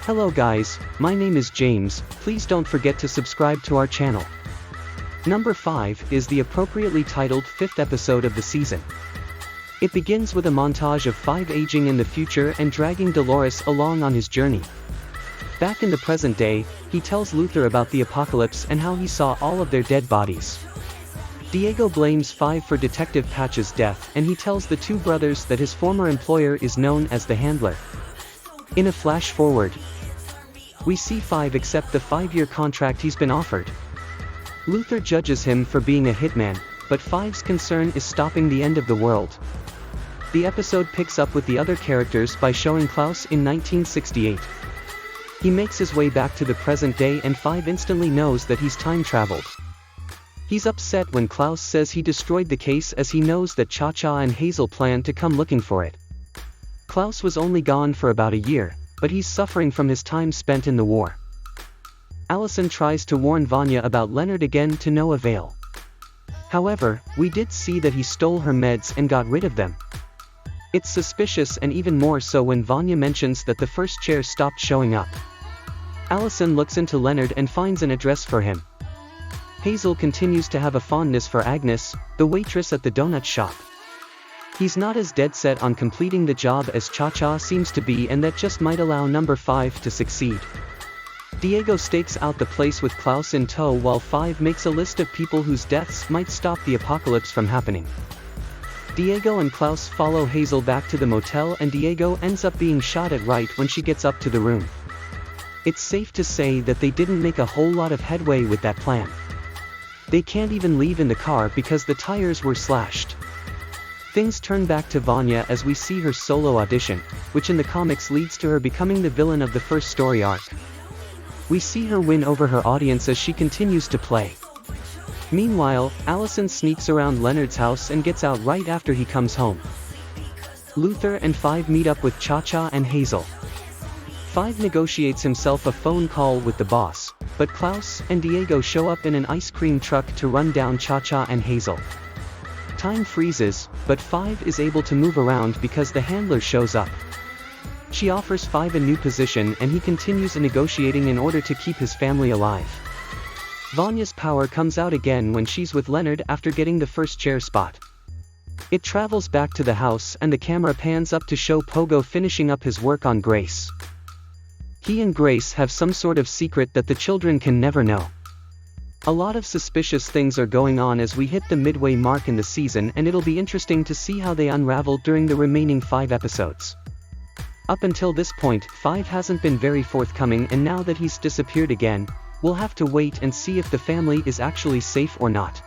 Hello guys, my name is James, please don't forget to subscribe to our channel. Number 5 is the appropriately titled 5th episode of the season. It begins with a montage of 5 aging in the future and dragging Dolores along on his journey. Back in the present day, he tells Luther about the apocalypse and how he saw all of their dead bodies. Diego blames 5 for Detective Patch's death and he tells the two brothers that his former employer is known as the Handler. In a flash forward, we see 5 accept the 5-year contract he's been offered. Luther judges him for being a hitman, but 5's concern is stopping the end of the world. The episode picks up with the other characters by showing Klaus in 1968. He makes his way back to the present day and 5 instantly knows that he's time traveled. He's upset when Klaus says he destroyed the case as he knows that Cha-Cha and Hazel plan to come looking for it. Klaus was only gone for about a year, but he's suffering from his time spent in the war. Allison tries to warn Vanya about Leonard again to no avail. However, we did see that he stole her meds and got rid of them. It's suspicious and even more so when Vanya mentions that the first chair stopped showing up. Allison looks into Leonard and finds an address for him. Hazel continues to have a fondness for Agnes, the waitress at the donut shop. He's not as dead set on completing the job as Cha-Cha seems to be, and that just might allow number 5 to succeed. Diego stakes out the place with Klaus in tow while 5 makes a list of people whose deaths might stop the apocalypse from happening. Diego and Klaus follow Hazel back to the motel and Diego ends up being shot at right when she gets up to the room. It's safe to say that they didn't make a whole lot of headway with that plan. They can't even leave in the car because the tires were slashed. Things turn back to Vanya as we see her solo audition, which in the comics leads to her becoming the villain of the first story arc. We see her win over her audience as she continues to play. Meanwhile, Allison sneaks around Leonard's house and gets out right after he comes home. Luther and 5 meet up with Cha-Cha and Hazel. 5 negotiates himself a phone call with the boss, but Klaus and Diego show up in an ice cream truck to run down Cha-Cha and Hazel. Time freezes, but 5 is able to move around because the Handler shows up. She offers 5 a new position and he continues negotiating in order to keep his family alive. Vanya's power comes out again when she's with Leonard after getting the first chair spot. It travels back to the house and the camera pans up to show Pogo finishing up his work on Grace. He and Grace have some sort of secret that the children can never know. A lot of suspicious things are going on as we hit the midway mark in the season, and it'll be interesting to see how they unravel during the remaining 5 episodes. Up until this point, 5 hasn't been very forthcoming, and now that he's disappeared again, we'll have to wait and see if the family is actually safe or not.